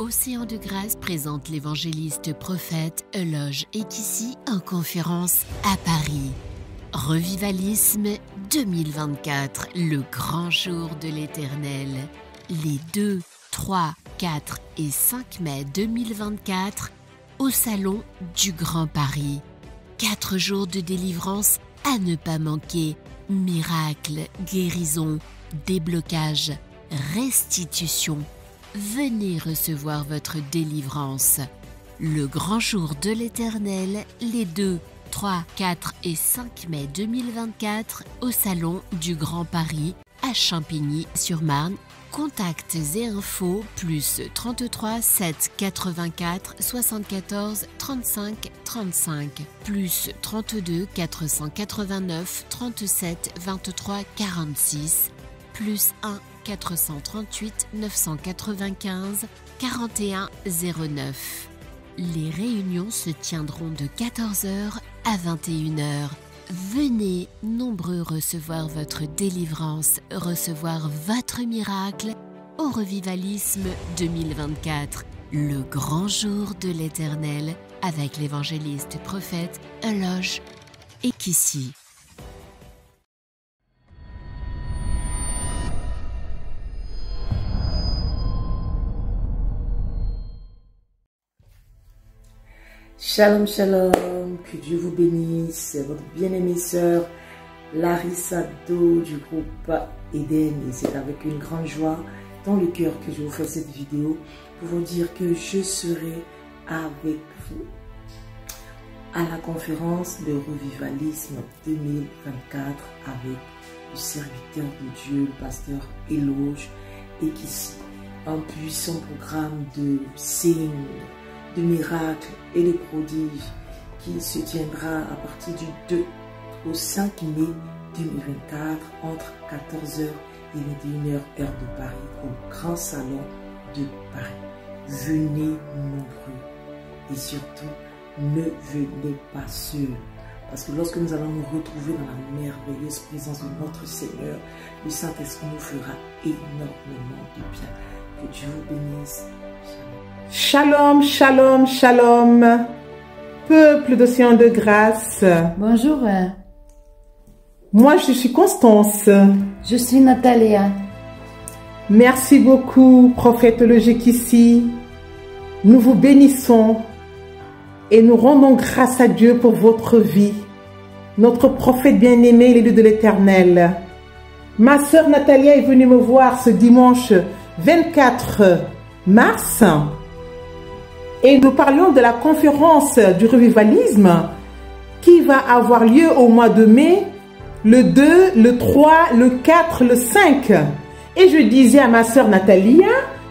Océan de Grâce présente l'évangéliste prophète Euloge Ekissi en conférence à Paris. Revivalisme 2024, le grand jour de l'Éternel. Les 2, 3, 4 et 5 mai 2024 au Salon du Grand Paris. 4 jours de délivrance à ne pas manquer. Miracles, guérisons, déblocage, restitution. Venez recevoir votre délivrance. Le grand jour de l'Éternel, les 2, 3, 4 et 5 mai 2024 au Salon du Grand Paris à Champigny-sur-Marne. Contacts et infos plus 33 7 84 74 35 35 plus 32 489 37 23 46 plus 1 438 995 41 09. Les réunions se tiendront de 14h à 21h. Venez nombreux recevoir votre délivrance, recevoir votre miracle au Revivalisme 2024, le grand jour de l'Éternel avec l'évangéliste prophète Euloge Ekissi. Shalom, shalom, que Dieu vous bénisse, votre bien-aimée sœur Larissa Do du groupe Eden. Et c'est avec une grande joie dans le cœur que je vous fais cette vidéo pour vous dire que je serai avec vous à la conférence de Revivalisme 2024 avec le serviteur de Dieu, le pasteur Euloge Ekissi. Un puissant programme de signes, de miracles et de prodiges qui se tiendra à partir du 2 au 5 mai 2024 entre 14h et 21h heure de Paris au Grand Salon de Paris. Venez nombreux et surtout ne venez pas seuls, parce que lorsque nous allons nous retrouver dans la merveilleuse présence de notre Seigneur, le Saint-Esprit nous fera énormément de bien. Que Dieu vous bénisse. Shalom, shalom, shalom, peuple d'Océan de Grâce. Bonjour. Moi, je suis Constance. Je suis Natalia. Merci beaucoup, prophète Euloge Ekissi. Nous vous bénissons et nous rendons grâce à Dieu pour votre vie. Notre prophète bien-aimé, l'élu de l'Éternel. Ma sœur Natalia est venue me voir ce dimanche 24 mars. Et nous parlions de la conférence du revivalisme qui va avoir lieu au mois de mai, le 2, le 3, le 4, le 5. Et je disais à ma sœur Natalia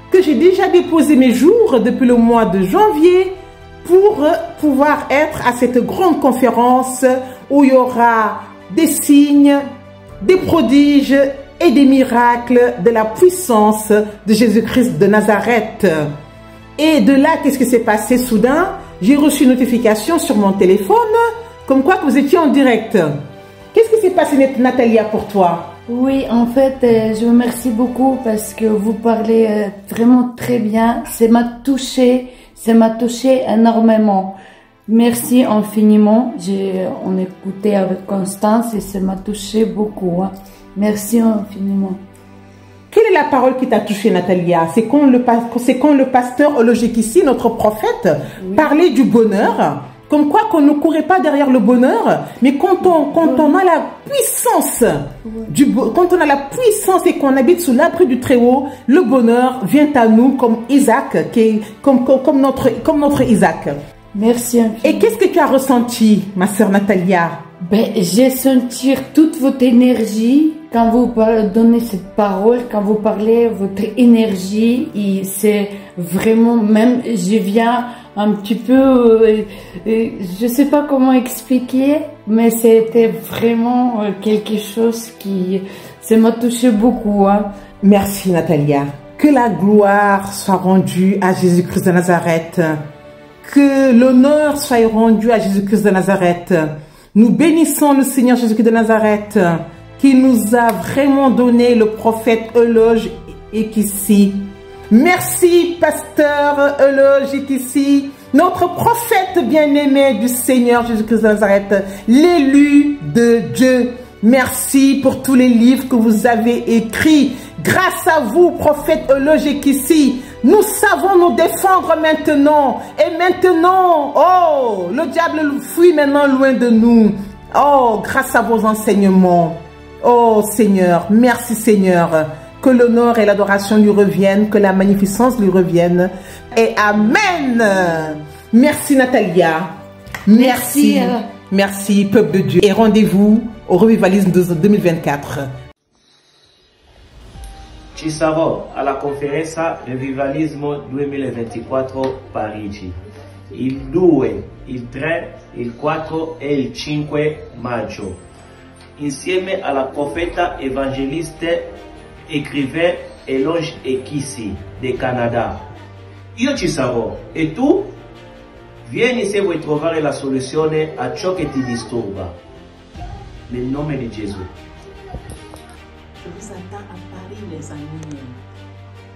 que j'ai déjà déposé mes jours depuis le mois de janvier pour pouvoir être à cette grande conférence où il y aura des signes, des prodiges et des miracles de la puissance de Jésus-Christ de Nazareth. Et de là, qu'est-ce qui s'est passé soudain? J'ai reçu une notification sur mon téléphone, comme quoi que vous étiez en direct. Qu'est-ce qui s'est passé, Natalia, pour toi? Oui, en fait, je vous remercie beaucoup parce que vous parlez vraiment très bien. Ça m'a touché énormément. Merci infiniment. On écoutait avec Constance et ça m'a touché beaucoup. Hein. Merci infiniment. Quelle est la parole qui t'a touché, Natalia? C'est quand le pasteur Euloge Ekissi, notre prophète, parlait du bonheur, comme quoi qu'on ne courait pas derrière le bonheur, mais quand on a la puissance, quand on a la puissance et qu'on habite sous l'abri du Très-Haut, le bonheur vient à nous comme Isaac, comme notre Isaac. Merci infiniment. Et qu'est-ce que tu as ressenti, ma sœur Natalia? J'ai senti toute votre énergie quand vous donnez cette parole, quand vous parlez votre énergie, et c'est vraiment, même je viens un petit peu, je sais pas comment expliquer, mais c'était vraiment quelque chose qui, ça m'a touché beaucoup. Hein. Merci Natalia. Que la gloire soit rendue à Jésus-Christ de Nazareth. Que l'honneur soit rendu à Jésus-Christ de Nazareth. Nous bénissons le Seigneur Jésus-Christ de Nazareth qui nous a vraiment donné le prophète Euloge Ekissi Merci, pasteur Euloge est ici, notre prophète bien-aimé du Seigneur Jésus-Christ de Nazareth, l'élu de Dieu. Merci pour tous les livres que vous avez écrits. Grâce à vous, prophète Euloge est ici, nous savons nous défendre maintenant. Et maintenant, oh, le diable fuit maintenant loin de nous. Oh, grâce à vos enseignements. Oh Seigneur, merci Seigneur. Que l'honneur et l'adoration lui reviennent, que la magnificence lui revienne. Et Amen. Merci Natalia. Merci. Merci peuple de Dieu. Et rendez-vous au revivalisme de 2024. Ci sarò alla conferenza Revivalismo 2024 Parigi il 2, il 3, il 4 e il 5 maggio insieme alla profeta evangeliste écrivain Euloge Ekisi del Canada. Io ci sarò e tu? Vieni se vuoi trovare la soluzione a ciò che ti disturba. Nel nome di Gesù. Je vous attends à Paris, les amis.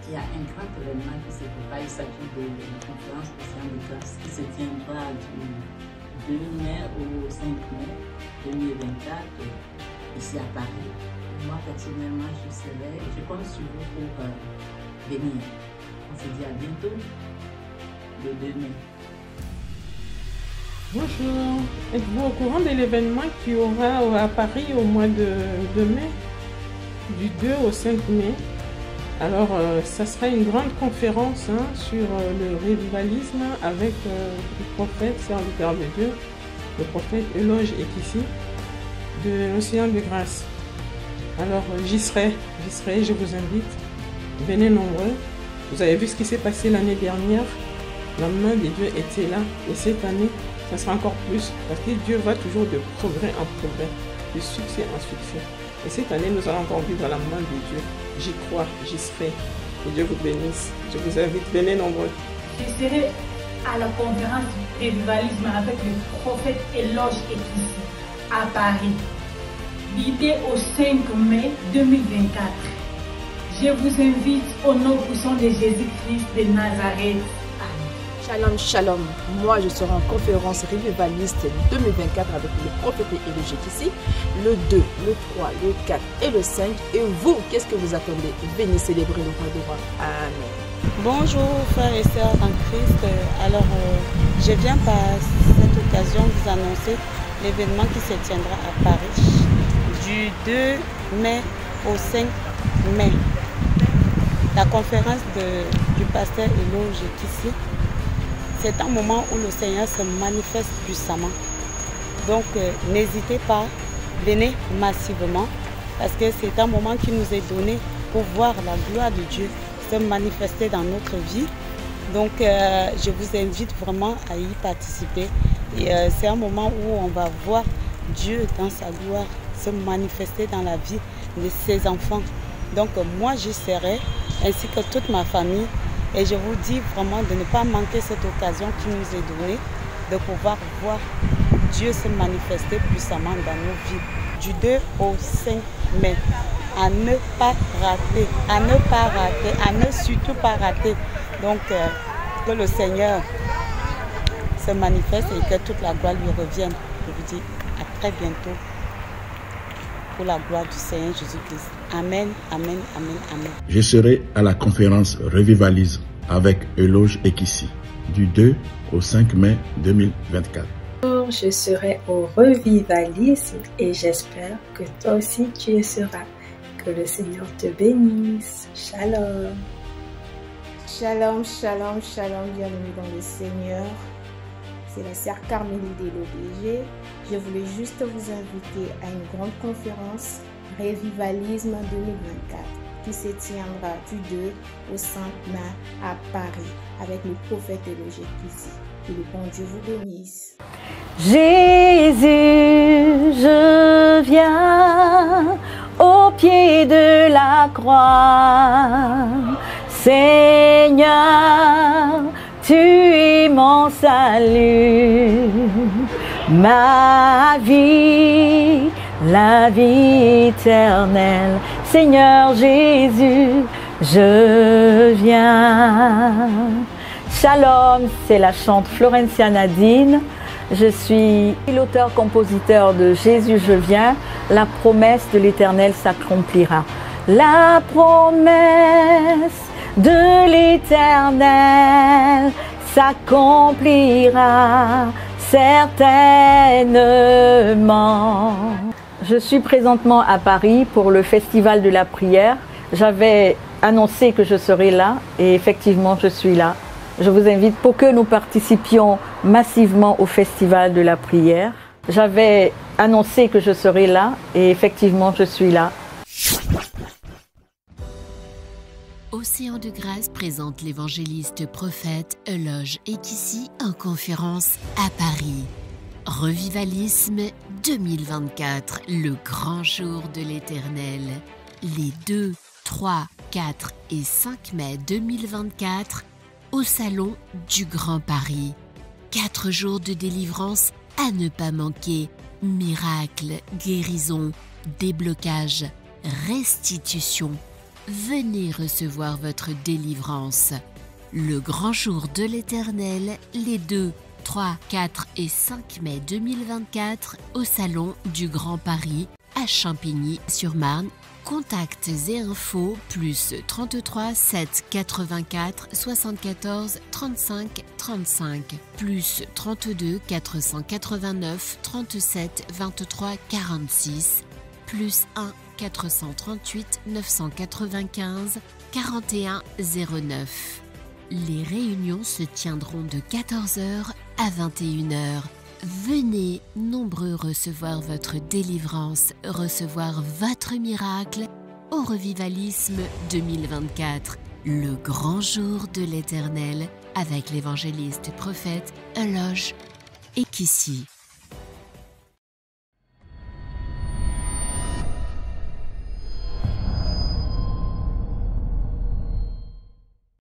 Il y a un grand événement qui se prépare. Il s'agit de la conférence Océan de Grâce qui se tiendra du 2 mai au 5 mai 2024 ici à Paris. Moi, personnellement, je compte sur vous pour venir. On se dit à bientôt, le 2 mai. Bonjour, êtes-vous au courant de l'événement qui aura à Paris au mois de mai, du 2 au 5 mai? Alors, ça sera une grande conférence sur le revivalisme avec le prophète, serviteur de Dieu, le prophète Euloge Ekisi de l'Océan de Grâce. Alors, j'y serai, je vous invite, venez nombreux. Vous avez vu ce qui s'est passé l'année dernière, la main de Dieu était là, et cette année, ça sera encore plus, parce que Dieu va toujours de progrès en progrès, de succès en succès. Et cette année, nous allons encore vivre dans la main de Dieu. J'y crois, j'y serai. Que Dieu vous bénisse. Je vous invite, venez nombreux. Je serai à la conférence Revivalisme avec le prophète Euloge Ekisi à Paris, du 2 au 5 mai 2024. Je vous invite au nom puissant de Jésus-Christ de Nazareth. Shalom, shalom. Moi, je serai en conférence Revivaliste 2024 avec le prophète Euloge Ekisi, le 2, le 3, le 4 et le 5. Et vous, qu'est-ce que vous attendez? Venez célébrer le roi des rois. Amen. Bonjour, frères et sœurs en Christ. Alors, je viens par cette occasion vous annoncer l'événement qui se tiendra à Paris du 2 mai au 5 mai. La conférence du pasteur Euloge Ekisi. C'est un moment où le Seigneur se manifeste puissamment. Donc, n'hésitez pas, venez massivement, parce que c'est un moment qui nous est donné pour voir la gloire de Dieu se manifester dans notre vie. Donc, je vous invite vraiment à y participer. Et c'est un moment où on va voir Dieu dans sa gloire se manifester dans la vie de ses enfants. Donc, moi, j'y serai, ainsi que toute ma famille. Et je vous dis vraiment de ne pas manquer cette occasion qui nous est donnée, de pouvoir voir Dieu se manifester puissamment dans nos vies. Du 2 au 5 mai, à ne pas rater, à ne pas rater, à ne surtout pas rater. Donc, que le Seigneur se manifeste et que toute la gloire lui revienne. Je vous dis à très bientôt pour la gloire du Seigneur Jésus-Christ. Amen, amen, amen, amen. Je serai à la conférence Revivalisme avec Euloge Ekisi du 2 au 5 mai 2024. Je serai au Revivalisme et j'espère que toi aussi tu y seras. Que le Seigneur te bénisse. Shalom. Shalom, shalom, shalom, bienvenue dans le Seigneur. C'est la sœur Carmélie de l'Obligé. Je voulais juste vous inviter à une grande conférence Revivalisme 2024 qui se tiendra du 2 au 5 mai à Paris avec le prophète Euloge Ekisi. Que le bon Dieu vous bénisse. Jésus, je viens au pied de la croix. Seigneur, tu es mon salut, ma vie, la vie éternelle. Seigneur Jésus, je viens. Shalom, c'est la chante Florencia Nadine. Je suis l'auteur-compositeur de Jésus, je viens. La promesse de l'Éternel s'accomplira. La promesse de l'Éternel s'accomplira certainement. Je suis présentement à Paris pour le Festival de la prière. J'avais annoncé que je serais là et effectivement je suis là. Je vous invite pour que nous participions massivement au Festival de la prière. J'avais annoncé que je serais là et effectivement je suis là. Océan de Grâce présente l'évangéliste prophète Euloge Ekissi en conférence à Paris. Revivalisme 2024, le grand jour de l'Éternel. Les 2, 3, 4 et 5 mai 2024 au Salon du Grand Paris. 4 jours de délivrance à ne pas manquer. Miracles, guérisons, déblocage, restitution. Venez recevoir votre délivrance. Le grand jour de l'Éternel, les 2, 3, 4 et 5 mai 2024 au Salon du Grand Paris à Champigny-sur-Marne. Contacts et infos plus 33 7 84 74 35 35 plus 32 489 37 23 46 plus 1 438 995 41 09. Les réunions se tiendront de 14h à 21h. Venez nombreux recevoir votre délivrance, recevoir votre miracle au Revivalisme 2024, le grand jour de l'Éternel avec l'évangéliste prophète Euloge Ekissi.